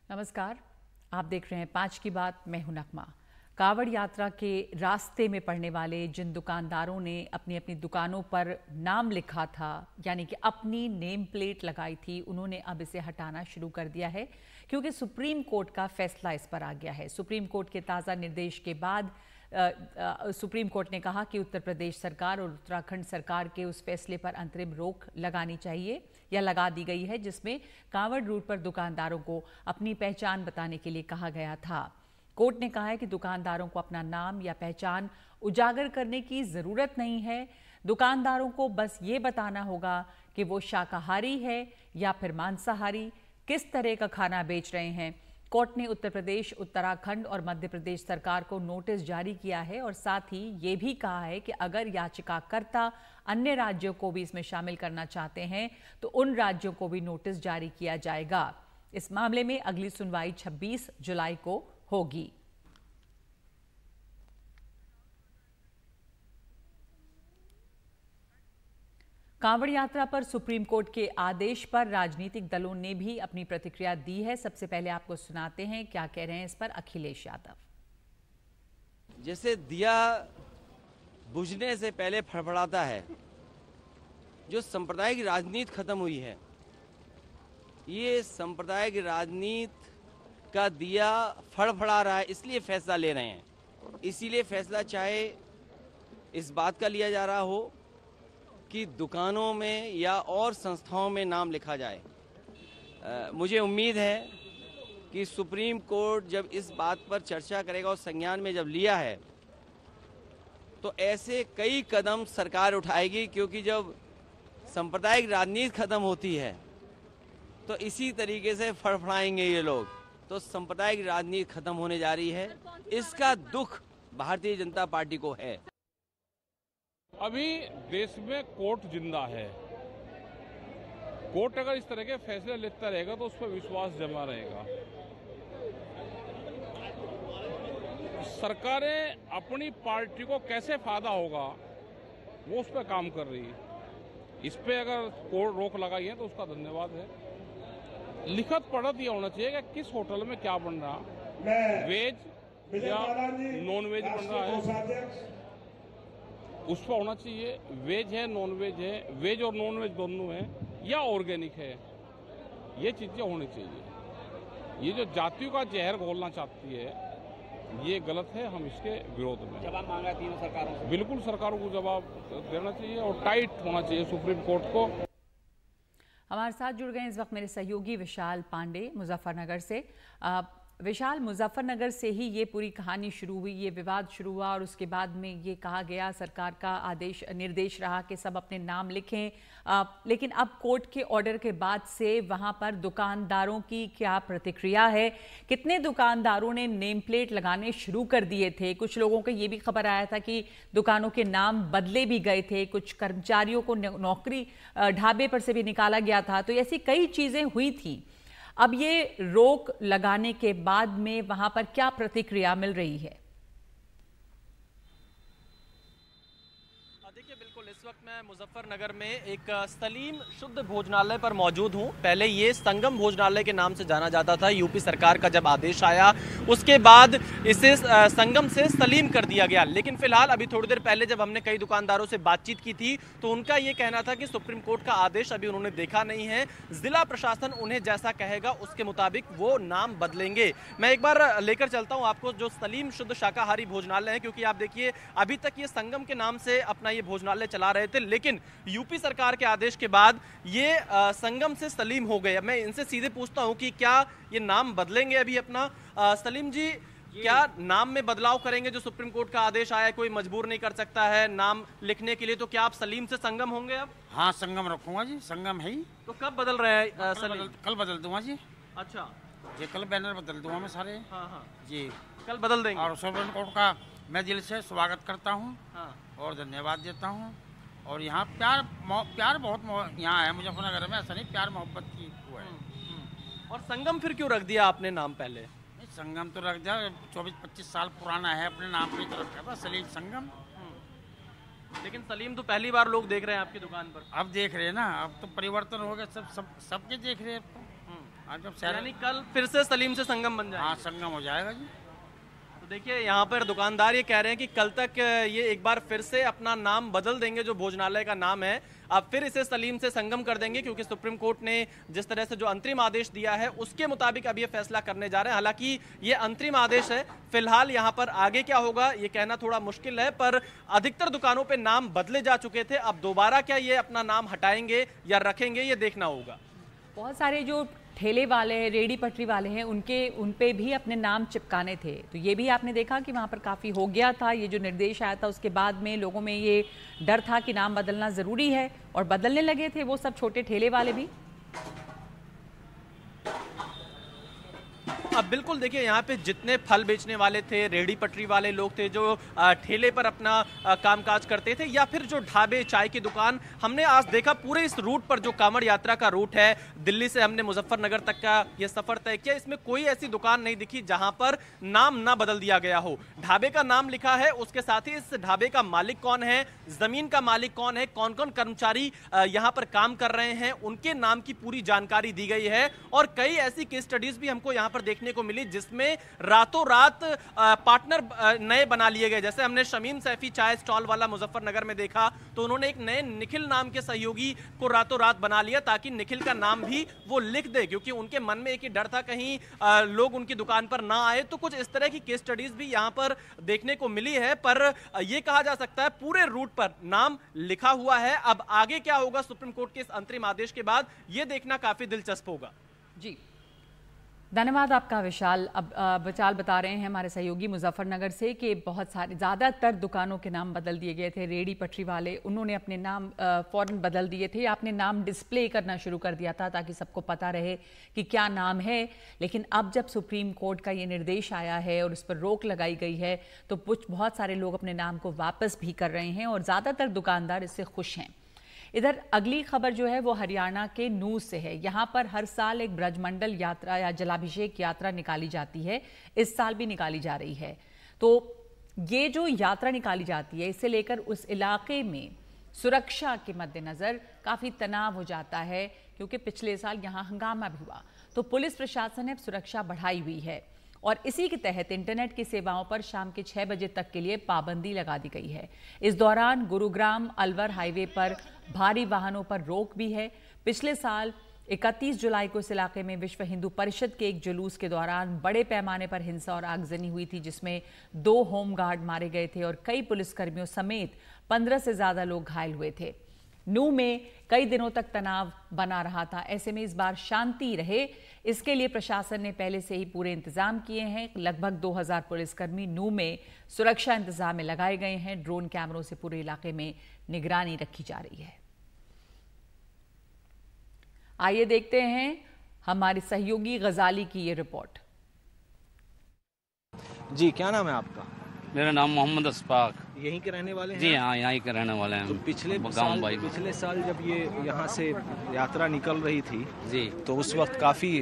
नमस्कार, आप देख रहे हैं 5 की बात। मैं हूं नकमा। कांवड़ यात्रा के रास्ते में पड़ने वाले जिन दुकानदारों ने अपनी अपनी दुकानों पर नाम लिखा था, यानी कि अपनी नेम प्लेट लगाई थी, उन्होंने अब इसे हटाना शुरू कर दिया है क्योंकि सुप्रीम कोर्ट का फैसला इस पर आ गया है। सुप्रीम कोर्ट के ताज़ा निर्देश के बाद सुप्रीम कोर्ट ने कहा कि उत्तर प्रदेश सरकार और उत्तराखंड सरकार के उस फैसले पर अंतरिम रोक लगानी चाहिए या लगा दी गई है, जिसमें कांवड़ रूट पर दुकानदारों को अपनी पहचान बताने के लिए कहा गया था। कोर्ट ने कहा है कि दुकानदारों को अपना नाम या पहचान उजागर करने की जरूरत नहीं है। दुकानदारों को बस ये बताना होगा कि वो शाकाहारी है या फिर मांसाहारी, किस तरह का खाना बेच रहे हैं। कोर्ट ने उत्तर प्रदेश, उत्तराखंड और मध्य प्रदेश सरकार को नोटिस जारी किया है और साथ ही ये भी कहा है कि अगर याचिकाकर्ता अन्य राज्यों को भी इसमें शामिल करना चाहते हैं तो उन राज्यों को भी नोटिस जारी किया जाएगा। इस मामले में अगली सुनवाई 26 जुलाई को होगी। कांवड़ यात्रा पर सुप्रीम कोर्ट के आदेश पर राजनीतिक दलों ने भी अपनी प्रतिक्रिया दी है। सबसे पहले आपको सुनाते हैं क्या कह रहे हैं इस पर अखिलेश यादव। जैसे दिया बुझने से पहले फड़फड़ाता है, जो सांप्रदायिक राजनीति खत्म हुई है, ये सांप्रदायिक राजनीति का दिया फड़फड़ा रहा है, इसलिए फैसला ले रहे हैं। इसीलिए फैसला चाहे इस बात का लिया जा रहा हो कि दुकानों में या और संस्थाओं में नाम लिखा जाए। मुझे उम्मीद है कि सुप्रीम कोर्ट जब इस बात पर चर्चा करेगा और संज्ञान में जब लिया है तो ऐसे कई कदम सरकार उठाएगी, क्योंकि जब सांप्रदायिक राजनीति खत्म होती है तो इसी तरीके से फड़फड़ाएंगे ये लोग। तो सांप्रदायिक राजनीति खत्म होने जा रही है, इसका दुख भारतीय जनता पार्टी को है। अभी देश में कोर्ट जिंदा है। कोर्ट अगर इस तरह के फैसले लेता रहेगा तो उस पर विश्वास जमा रहेगा। सरकारें अपनी पार्टी को कैसे फायदा होगा वो उस पर काम कर रही है। इस पे अगर कोर्ट रोक लगाई है तो उसका धन्यवाद है। लिखत पढ़त यह होना चाहिए कि किस होटल में क्या बन रहा, वेज या नॉन वेज बन रहा है, उस पर होना चाहिए। वेज है, नॉन वेज है, वेज और नॉन वेज दोनों है, या ऑर्गेनिक है, ये चीजें होनी चाहिए। ये जो जातियों का जहर घोलना चाहती है ये गलत है। हम इसके विरोध में जवाब मांगा तीनों सरकारों से। बिल्कुल सरकारों को जवाब देना चाहिए और टाइट होना चाहिए सुप्रीम कोर्ट को। हमारे साथ जुड़ गए इस वक्त मेरे सहयोगी विशाल पांडे मुजफ्फरनगर से। विशाल, मुजफ्फरनगर से ही ये पूरी कहानी शुरू हुई, ये विवाद शुरू हुआ और उसके बाद में ये कहा गया, सरकार का निर्देश रहा कि सब अपने नाम लिखें। लेकिन अब कोर्ट के ऑर्डर के बाद से वहाँ पर दुकानदारों की क्या प्रतिक्रिया है? कितने दुकानदारों ने नेम प्लेट लगाने शुरू कर दिए थे? कुछ लोगों को ये भी खबर आया था कि दुकानों के नाम बदले भी गए थे, कुछ कर्मचारियों को नौकरी ढाबे पर से भी निकाला गया था। तो ऐसी कई चीज़ें हुई थी। अब ये रोक लगाने के बाद में वहां पर क्या प्रतिक्रिया मिल रही है? देखिए, बिल्कुल इस वक्त मैं मुजफ्फरनगर में एक सलीम शुद्ध भोजनालय पर मौजूद हूं। पहले ये संगम भोजनालय के नाम से जाना जाता था। यूपी सरकार का जब आदेश आया उसके बाद इसे संगम से सलीम कर दिया गया। लेकिन फिलहाल अभी थोड़ी देर पहले जब हमने कई दुकानदारों से बातचीत की थी तो उनका ये कहना था कि सुप्रीम कोर्ट का आदेश अभी उन्होंने देखा नहीं है, जिला प्रशासन उन्हें जैसा कहेगा उसके मुताबिक वो नाम बदलेंगे। मैं एक बार लेकर चलता हूँ आपको जो सलीम शुद्ध शाकाहारी भोजनालय है, क्योंकि आप देखिए अभी तक ये संगम के नाम से अपना ये भोजनालय चला रहे थे, लेकिन यूपी सरकार के आदेश के बाद ये संगम से सलीम हो गए। मैं इनसे सीधे पूछता हूं कि क्या ये नाम बदलेंगे अभी अपना? सलीम जी, क्या नाम में बदलाव करेंगे? जो सुप्रीम कोर्ट का आदेश आया है, कोई मजबूर नहीं कर सकता है नाम लिखने के लिए, तो क्या आप सलीम से संगम होंगे अब? हाँ, संगम रखूंगा जी, संगम है ही। तो कब बदल रहे हैं सलीम? कल बदल दूंगा जी। अच्छा ये कल बैनर बदल दूंगा मैं सारे। हाँ हाँ जी, कल बदल देंगे। और सुप्रीम कोर्ट का मैं दिल से स्वागत करता हूँ हाँ। और धन्यवाद देता हूँ। और यहाँ प्यार बहुत यहाँ है मुजफ्फरनगर में, ऐसा नहीं, प्यार मोहब्बत की वो है। और संगम फिर क्यों रख दिया आपने नाम? पहले नहीं, संगम तो रख दिया, 24-25 साल पुराना है, अपने नाम पे तो रखा था सलीम संगम। लेकिन सलीम तो पहली बार लोग देख रहे हैं आपकी दुकान पर। अब देख रहे हैं ना, अब तो परिवर्तन हो गया, सबके देख रहे हैं। आज जब शहर यानी कल फिर से सलीम से संगम बन जाएगा। हाँ, संगम हो जाएगा जी। तो देखिए यहाँ पर दुकानदार ये कह रहे हैं कि कल तक ये एक बार फिर से अपना नाम बदल देंगे, जो भोजनालय का नाम है, अब फिर इसे सलीम से संगम कर देंगे, क्योंकि सुप्रीम कोर्ट ने जिस तरह से जो अंतरिम आदेश दिया है उसके मुताबिक अब ये फैसला करने जा रहे हैं। हालांकि ये अंतरिम आदेश है, फिलहाल यहाँ पर आगे क्या होगा ये कहना थोड़ा मुश्किल है, पर अधिकतर दुकानों पे नाम बदले जा चुके थे। अब दोबारा क्या ये अपना नाम हटाएंगे या रखेंगे, ये देखना होगा। बहुत सारे जो ठेले वाले हैं, रेडी पटरी वाले हैं, उन पे भी अपने नाम चिपकाने थे, तो ये भी आपने देखा कि वहाँ पर काफ़ी हो गया था। ये जो निर्देश आया था उसके बाद में लोगों में ये डर था कि नाम बदलना ज़रूरी है, और बदलने लगे थे वो सब छोटे ठेले वाले भी। अब बिल्कुल देखिए यहाँ पे जितने फल बेचने वाले थे, रेडी पटरी वाले लोग थे, जो ठेले पर अपना कामकाज करते थे, या फिर जो ढाबे, चाय की दुकान, हमने आज देखा पूरे इस रूट पर जो कांवड़ यात्रा का रूट है, दिल्ली से हमने मुजफ्फरनगर तक का ये सफर तय किया, इसमें कोई ऐसी दुकान नहीं दिखी जहां पर नाम ना बदल दिया गया हो। ढाबे का नाम लिखा है, उसके साथ ही इस ढाबे का मालिक कौन है, जमीन का मालिक कौन है, कौन कौन कर्मचारी यहाँ पर काम कर रहे हैं, उनके नाम की पूरी जानकारी दी गई है। और कई ऐसी केस स्टडीज भी हमको यहाँ पर देखने को मिली जिसमें रातों रात पार्टनर नए बना लिए गए। जैसे हमने शमीम सैफी चाय स्टॉल वाला मुजफ्फरनगर में देखा, तो उन्होंने एक नए निखिल नाम के सहयोगी को रातों रात बना लिया ताकि निखिल का नाम भी वो लिख दे, क्योंकि उनके मन में एक ही डर था कहीं लोग उनकी दुकान पर ना आए। तो कुछ इस तरह की केस स्टडीज भी यहाँ पर देखने को मिली है, पर यह कहा जा सकता है पूरे रूट पर नाम लिखा हुआ है। अब आगे क्या होगा सुप्रीम कोर्ट के इस अंतरिम आदेश के बाद, यह देखना काफी दिलचस्प होगा। जी, धन्यवाद आपका विशाल। अब विशाल बता रहे हैं हमारे सहयोगी मुजफ्फरनगर से कि बहुत सारे, ज़्यादातर दुकानों के नाम बदल दिए गए थे। रेडी पटरी वाले, उन्होंने अपने नाम फ़ौरन बदल दिए थे, आपने नाम डिस्प्ले करना शुरू कर दिया था ताकि सबको पता रहे कि क्या नाम है। लेकिन अब जब सुप्रीम कोर्ट का ये निर्देश आया है और इस पर रोक लगाई गई है, तो बहुत सारे लोग अपने नाम को वापस भी कर रहे हैं और ज़्यादातर दुकानदार इससे खुश हैं। इधर अगली खबर जो है वो हरियाणा के नूह से है। यहाँ पर हर साल एक ब्रजमंडल यात्रा या जलाभिषेक यात्रा निकाली जाती है, इस साल भी निकाली जा रही है। तो ये जो यात्रा निकाली जाती है, इसे लेकर उस इलाके में सुरक्षा के मद्देनज़र काफ़ी तनाव हो जाता है, क्योंकि पिछले साल यहाँ हंगामा भी हुआ। तो पुलिस प्रशासन ने अब सुरक्षा बढ़ाई हुई है और इसी के तहत इंटरनेट की सेवाओं पर शाम के 6 बजे तक के लिए पाबंदी लगा दी गई है। इस दौरान गुरुग्राम अलवर हाईवे पर भारी वाहनों पर रोक भी है। पिछले साल 31 जुलाई को इस इलाके में विश्व हिंदू परिषद के एक जुलूस के दौरान बड़े पैमाने पर हिंसा और आगजनी हुई थी, जिसमें 2 होमगार्ड मारे गए थे और कई पुलिसकर्मियों समेत 15 से ज्यादा लोग घायल हुए थे। नूह में कई दिनों तक तनाव बना रहा था, ऐसे में इस बार शांति रहे, इसके लिए प्रशासन ने पहले से ही पूरे इंतजाम किए हैं। लगभग 2000 पुलिसकर्मी नूह में सुरक्षा इंतजाम में लगाए गए हैं। ड्रोन कैमरों से पूरे इलाके में निगरानी रखी जा रही है। आइए देखते हैं हमारे सहयोगी गजाली की ये रिपोर्ट। जी, क्या नाम है आपका? मेरा नाम मोहम्मद अशफाक। यहीं के रहने वाले हैं? जी हाँ, यहाँ के रहने वाले हैं। तो पिछले साल जब ये यहाँ से यात्रा निकल रही थी जी, तो उस वक्त काफ़ी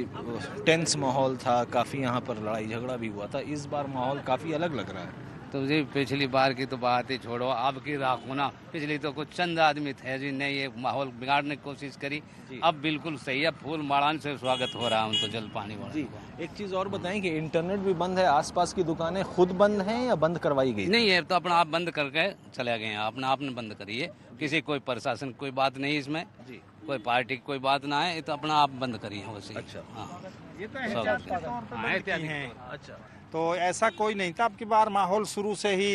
टेंस माहौल था, काफ़ी यहाँ पर लड़ाई झगड़ा भी हुआ था। इस बार माहौल काफ़ी अलग लग रहा है। तो जी पिछली बार की तो बात ही छोड़ो, अब की राखो ना। पिछली तो कुछ चंद आदमी थे जिनने ये माहौल बिगाड़ने की कोशिश करी, अब बिल्कुल सही है। फूल मालान से स्वागत हो रहा है उनको, जल पानी वाला। जी, एक चीज़ और बताएं कि इंटरनेट भी बंद है, आसपास की दुकानें खुद बंद हैं या बंद करवाई गई? नहीं, ये तो अपना आप बंद करके चले गए हैं, अपना आपने बंद करी है। किसी कोई प्रशासन कोई बात नहीं इसमें जी, कोई पार्टी कोई बात ना है, ये तो अपना आप बंद करी है वैसे। अच्छा, हाँ, ये तो एहतियात हैं। अच्छा, तो ऐसा कोई नहीं था। अब की बार माहौल शुरू से ही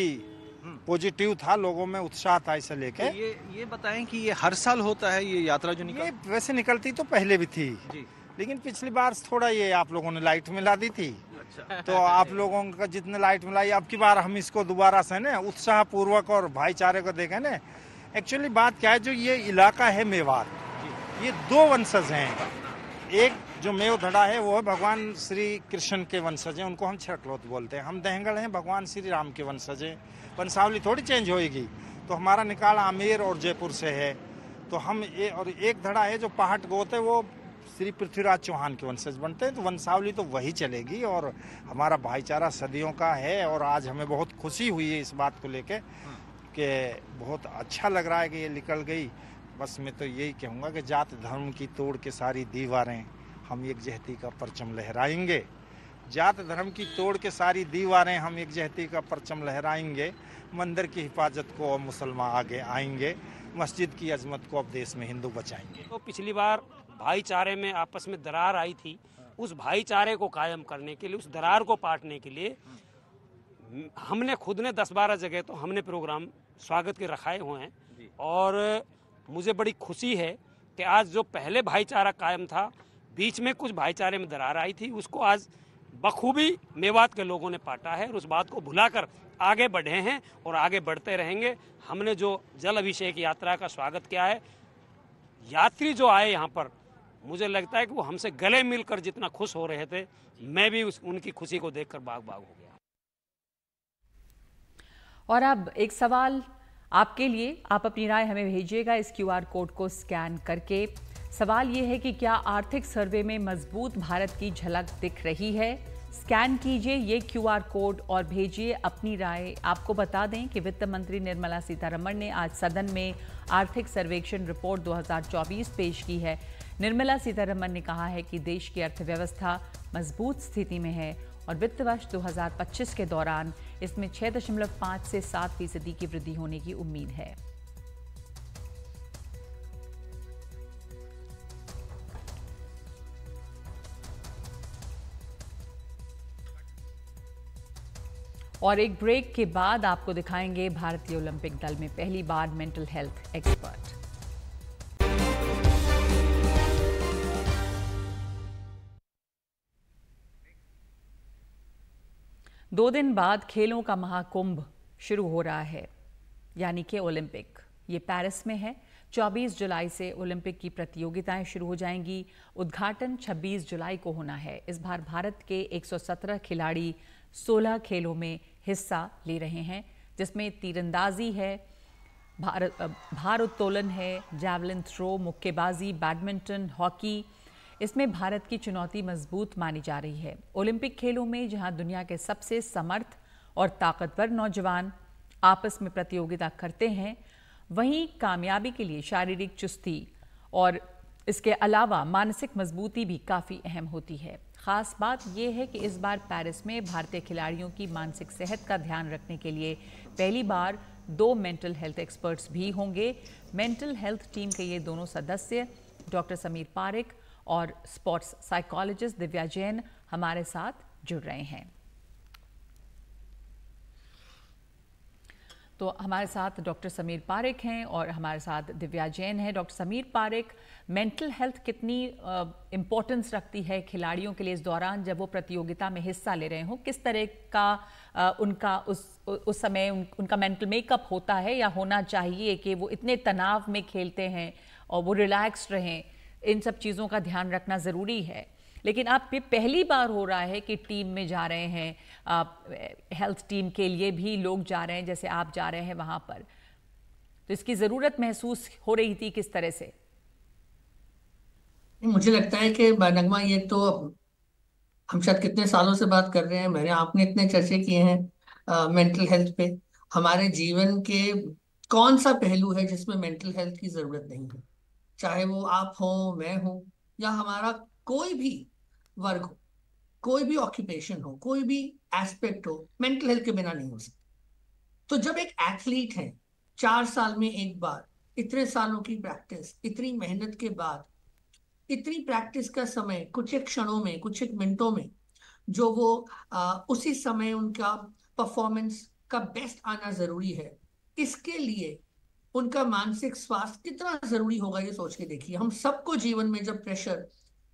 पॉजिटिव था, लोगों में उत्साह था इसे लेके। तो ये बताएं कि ये हर साल होता है ये यात्रा जो ये वैसे निकलती तो पहले भी थी जी, लेकिन पिछली बार थोड़ा ये आप लोगों ने लाइट मिला दी थी। अच्छा। तो आप लोगों का जितने लाइट मिलाई, अब की बार हम इसको दोबारा से ना उत्साह पूर्वक और भाईचारे को देखें ना। एक्चुअली बात क्या है, जो ये इलाका है मेवात, ये 2 वंशज हैं। एक जो मेव धड़ा है वो है भगवान श्री कृष्ण के वंशज हैं, उनको हम छरकलोत बोलते हैं। हम दहंगड़ हैं, भगवान श्री राम के वंशज हैं। वंशावली थोड़ी चेंज होएगी। तो हमारा निकाल आमेर और जयपुर से है। तो हम और एक धड़ा है जो पहाड़ गोत है, वो श्री पृथ्वीराज चौहान के वंशज बनते हैं। तो वंशावली तो वही चलेगी और हमारा भाईचारा सदियों का है। और आज हमें बहुत खुशी हुई है इस बात को लेके कि बहुत अच्छा लग रहा है कि ये निकल गई। बस मैं तो यही कहूँगा कि जात धर्म की तोड़ के सारी दीवारें हम एकजहती का परचम लहराएंगे। जात धर्म की तोड़ के सारी दीवारें हम एकजहती का परचम लहराएंगे। मंदिर की हिफाजत को अब मुसलमान आगे आएंगे। मस्जिद की अजमत को अब देश में हिंदू बचाएंगे। तो पिछली बार भाईचारे में आपस में दरार आई थी, उस भाईचारे को कायम करने के लिए, उस दरार को पाटने के लिए हमने खुद ने 10-12 जगह तो हमने प्रोग्राम स्वागत के रखाए हुए हैं। और मुझे बड़ी खुशी है कि आज जो पहले भाईचारा कायम था, बीच में कुछ भाईचारे में दरार आई थी, उसको आज बखूबी मेवात के लोगों ने पाटा है और उस बात को भुलाकर आगे बढ़े हैं और आगे बढ़ते रहेंगे। हमने जो जल अभिषेक यात्रा का स्वागत किया है, यात्री जो आए यहाँ पर, मुझे लगता है कि वो हमसे गले मिलकर जितना खुश हो रहे थे, मैं भी उनकी खुशी को देखकर बाग बाग हो गया। और अब एक सवाल आपके लिए, आप अपनी राय हमें भेजिएगा इस QR कोड को स्कैन करके। सवाल ये है कि क्या आर्थिक सर्वे में मजबूत भारत की झलक दिख रही है? स्कैन कीजिए ये QR कोड और भेजिए अपनी राय। आपको बता दें कि वित्त मंत्री निर्मला सीतारमण ने आज सदन में आर्थिक सर्वेक्षण रिपोर्ट 2024 पेश की है। निर्मला सीतारमण ने कहा है कि देश की अर्थव्यवस्था मजबूत स्थिति में है और वित्त वर्ष 2025 के दौरान इसमें 6.5 से 7% की वृद्धि होने की उम्मीद है। और एक ब्रेक के बाद आपको दिखाएंगे भारतीय ओलंपिक दल में पहली बार मेंटल हेल्थ एक्सपर्ट। दो दिन बाद खेलों का महाकुंभ शुरू हो रहा है, यानी कि ओलंपिक। ये पेरिस में है। 24 जुलाई से ओलंपिक की प्रतियोगिताएं शुरू हो जाएंगी। उद्घाटन 26 जुलाई को होना है। इस बार भारत के 117 खिलाड़ी 16 खेलों में हिस्सा ले रहे हैं, जिसमें तीरंदाजी है, भारोत्तोलन है, जैवलिन थ्रो, मुक्केबाजी, बैडमिंटन, हॉकी। इसमें भारत की चुनौती मजबूत मानी जा रही है। ओलंपिक खेलों में जहां दुनिया के सबसे समर्थ और ताकतवर नौजवान आपस में प्रतियोगिता करते हैं, वहीं कामयाबी के लिए शारीरिक चुस्ती और इसके अलावा मानसिक मजबूती भी काफ़ी अहम होती है। खास बात यह है कि इस बार पेरिस में भारतीय खिलाड़ियों की मानसिक सेहत का ध्यान रखने के लिए पहली बार 2 मेंटल हेल्थ एक्सपर्ट्स भी होंगे। मेंटल हेल्थ टीम के ये दोनों सदस्य डॉक्टर समीर पारेख और स्पोर्ट्स साइकोलॉजिस्ट दिव्या जैन हमारे साथ जुड़ रहे हैं। तो हमारे साथ डॉक्टर समीर पारेख हैं और हमारे साथ दिव्या जैन है। Doctor Sameer Parekh, mental health कितनी इम्पोर्टेंस रखती है खिलाड़ियों के लिए इस दौरान जब वो प्रतियोगिता में हिस्सा ले रहे हों? किस तरह का उनका उस समय उनका मेंटल मेकअप होता है या होना चाहिए कि वो इतने तनाव में खेलते हैं और वो रिलैक्स रहें? इन सब चीज़ों का ध्यान रखना ज़रूरी है। लेकिन आप ये पहली बार हो रहा है कि टीम में जा रहे हैं, हेल्थ टीम के लिए भी लोग जा रहे हैं, जैसे आप जा रहे हैं वहाँ पर, तो इसकी ज़रूरत महसूस हो रही थी किस तरह से? मुझे लगता है कि नगमा, ये तो हम शायद कितने सालों से बात कर रहे हैं, मैंने आपने इतने चर्चे किए हैं मेंटल हेल्थ पे। हमारे जीवन के कौन सा पहलू है जिसमें मेंटल हेल्थ की ज़रूरत नहीं है? चाहे वो आप हो, मैं हूं, या हमारा कोई भी वर्ग हो, कोई भी ऑक्यूपेशन हो, कोई भी एस्पेक्ट हो, मेंटल हेल्थ के बिना नहीं हो सकता। तो जब एक एथलीट है, 4 साल में एक बार, इतने सालों की प्रैक्टिस, इतनी मेहनत के बाद, इतनी प्रैक्टिस का समय कुछ एक क्षणों में, कुछ एक मिनटों में जो वो उसी समय उनका परफॉर्मेंस का बेस्ट आना जरूरी है, इसके लिए उनका मानसिक स्वास्थ्य कितना जरूरी होगा ये सोच के देखिए। हम सबको जीवन में जब प्रेशर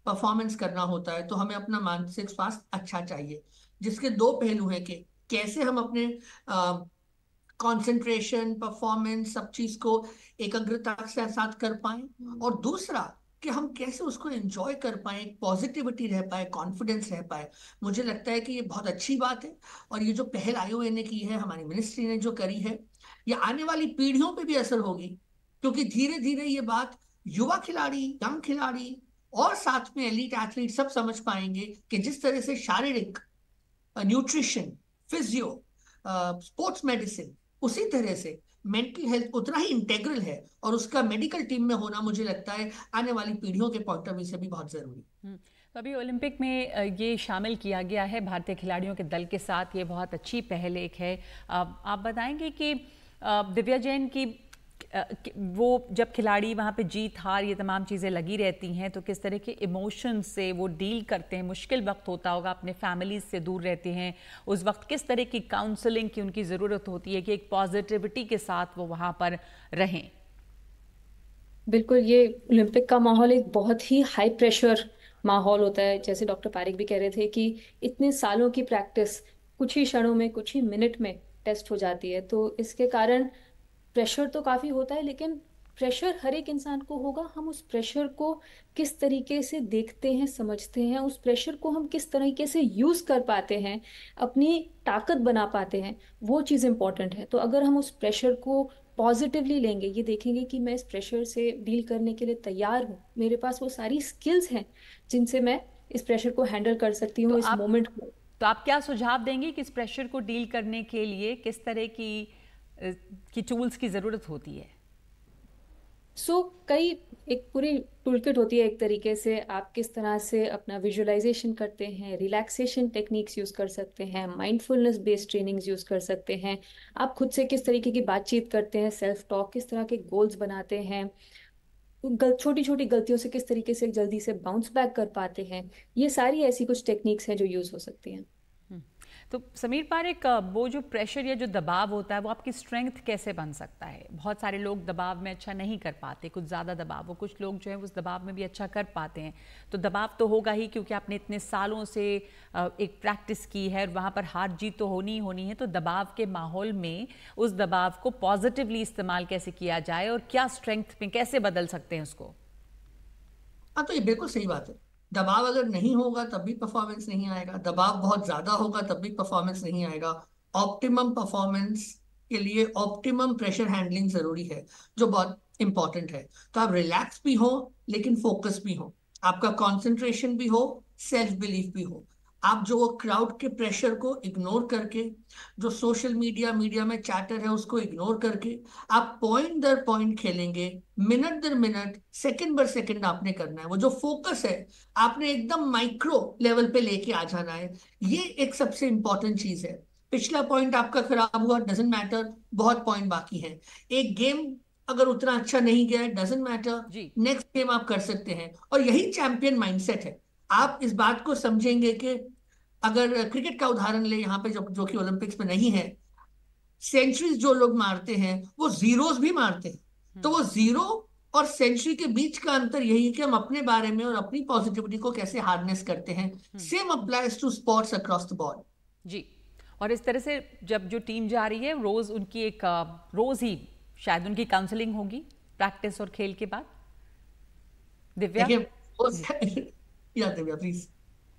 परफॉर्मेंस करना होता है तो हमें अपना मानसिक स्वास्थ्य अच्छा चाहिए, जिसके 2 पहलू हैं कि कैसे हम अपने कंसंट्रेशन, परफॉर्मेंस, सब चीज को एकाग्रता के साथ कर पाए, और दूसरा कि हम कैसे उसको एंजॉय कर पाए, पॉजिटिविटी रह पाए, कॉन्फिडेंस रह पाए। मुझे लगता है कि ये बहुत अच्छी बात है और ये जो पहल IOA ने की है, हमारी मिनिस्ट्री ने जो करी है, ये आने वाली पीढ़ियों पे भी असर होगी, क्योंकि धीरे धीरे ये बात युवा खिलाड़ी, यंग खिलाड़ी और साथ में एलीट एथलीट सब समझ पाएंगे कि जिस तरह से शारीरिक, न्यूट्रिशन, फिजियो, स्पोर्ट्स मेडिसिन, उसी तरह से मेंटल हेल्थ उतना ही इंटेग्रल है और उसका मेडिकल टीम में होना मुझे लगता है आने वाली पीढ़ियों के पॉइंट ऑफ व्यू से भी बहुत जरूरी है। तो अभी ओलंपिक में ये शामिल किया गया है भारतीय खिलाड़ियों के दल के साथ, ये बहुत अच्छी पहल एक है। आप बताएंगे कि दिव्या जैन की वो जब खिलाड़ी वहाँ पे जीत हार ये तमाम चीज़ें लगी रहती हैं तो किस तरह के इमोशंस से वो डील करते हैं, मुश्किल वक्त होता होगा, अपने फैमिली से दूर रहते हैं, उस वक्त किस तरह की काउंसलिंग की उनकी ज़रूरत होती है कि एक पॉजिटिविटी के साथ वो वहाँ पर रहें? बिल्कुल, ये ओलंपिक का माहौल एक बहुत ही हाई प्रेशर माहौल होता है। जैसे डॉक्टर पारिक भी कह रहे थे कि इतने सालों की प्रैक्टिस कुछ ही क्षणों में, कुछ ही मिनट में टेस्ट हो जाती है, तो इसके कारण प्रेशर तो काफ़ी होता है, लेकिन प्रेशर हर एक इंसान को होगा। हम उस प्रेशर को किस तरीके से देखते हैं, समझते हैं, उस प्रेशर को हम किस तरीके से यूज़ कर पाते हैं, अपनी ताकत बना पाते हैं, वो चीज़ इंपॉर्टेंट है। तो अगर हम उस प्रेशर को पॉजिटिवली लेंगे, ये देखेंगे कि मैं इस प्रेशर से डील करने के लिए तैयार हूँ, मेरे पास वो सारी स्किल्स हैं जिनसे मैं इस प्रेशर को हैंडल कर सकती हूँ, इस मोमेंट को। तो आप क्या सुझाव देंगे कि इस प्रेशर को डील करने के लिए किस तरह की टूल्स की ज़रूरत होती है? कई एक पूरी टूलकिट होती है एक तरीके से। आप किस तरह से अपना विजुअलाइजेशन करते हैं, रिलैक्सेशन टेक्निक्स यूज़ कर सकते हैं, माइंडफुलनेस बेस्ड ट्रेनिंग्स यूज़ कर सकते हैं, आप खुद से किस तरीके की बातचीत करते हैं, सेल्फ टॉक, किस तरह के गोल्स बनाते हैं, छोटी छोटी गलतियों से किस तरीके से जल्दी से बाउंस बैक कर पाते हैं। ये सारी ऐसी कुछ टेक्निक्स हैं जो यूज़ हो सकती हैं। तो समीर पारिक, वो जो प्रेशर या जो दबाव होता है वो आपकी स्ट्रेंथ कैसे बन सकता है? बहुत सारे लोग दबाव में अच्छा नहीं कर पाते, कुछ ज़्यादा दबाव, वो कुछ लोग जो है उस दबाव में भी अच्छा कर पाते हैं। तो दबाव तो होगा ही क्योंकि आपने इतने सालों से एक प्रैक्टिस की है और वहाँ पर हार जीत तो होनी ही होनी है। तो दबाव के माहौल में उस दबाव को पॉजिटिवली इस्तेमाल कैसे किया जाए और क्या स्ट्रेंथ में कैसे बदल सकते हैं उसको? हाँ, तो ये बिल्कुल सही बात है। दबाव अगर नहीं होगा तब भी परफॉर्मेंस नहीं आएगा, दबाव बहुत ज्यादा होगा तब भी परफॉर्मेंस नहीं आएगा। ऑप्टिमम परफॉर्मेंस के लिए ऑप्टिमम प्रेशर हैंडलिंग जरूरी है, जो बहुत इंपॉर्टेंट है। तो आप रिलैक्स भी हो लेकिन फोकस भी हो, आपका कंसंट्रेशन भी हो, सेल्फ बिलीफ भी हो। आप जो क्राउड के प्रेशर को इग्नोर करके, जो सोशल मीडिया में चैटर है उसको इग्नोर करके आप पॉइंट दर पॉइंट खेलेंगे, मिनट दर मिनट, सेकंड बर सेकंड आपने करना है। वो जो फोकस है आपने एकदम माइक्रो लेवल पे लेके आ जाना है। ये एक सबसे इंपॉर्टेंट चीज है। पिछला पॉइंट आपका खराब हुआ, डजेंट मैटर, बहुत पॉइंट बाकी है। एक गेम अगर उतना अच्छा नहीं गया, डजेंट मैटर, नेक्स्ट गेम आप कर सकते हैं। और यही चैंपियन माइंडसेट है। आप इस बात को समझेंगे कि अगर क्रिकेट का उदाहरण ले यहाँ पे, जो कि ओलंपिक्स में नहीं है, सेंचुरीज जो लोग मारते हैं वो जीरोस भी मारते हैं। तो वो जीरो और सेंचुरी के बीच का अंतर यही है कि हम अपने बारे में और अपनी पॉजिटिविटी को कैसे हार्नेस करते हैं। Same applies to sports across the board. जी, और इस तरह से जब जो टीम जा रही है रोज उनकी एक रोज ही शायद उनकी काउंसलिंग होगी प्रैक्टिस और खेल के बाद। दिव्या या दिव्या प्लीज।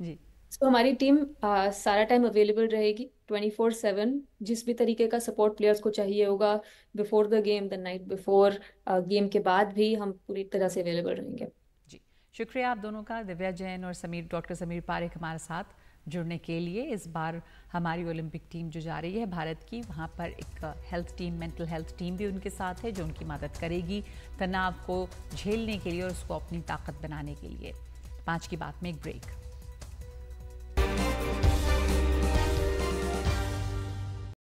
जी, तो हमारी टीम सारा टाइम अवेलेबल रहेगी 24/7। जिस भी तरीके का सपोर्ट प्लेयर्स को चाहिए होगा, before the game, the night before, game के बाद भी हम पूरी तरह से अवेलेबल रहेंगे। जी, शुक्रिया आप दोनों का, दिव्या जैन और डॉक्टर समीर पारिक हमारे साथ जुड़ने के लिए। इस बार हमारी ओलंपिक टीम जो जा रही है भारत की, वहाँ पर एक health team, mental health team भी उनके साथ है जो उनकी मदद करेगी तनाव को झेलने के लिए और उसको अपनी ताकत बनाने के लिए। 5 की बात में एक ब्रेक।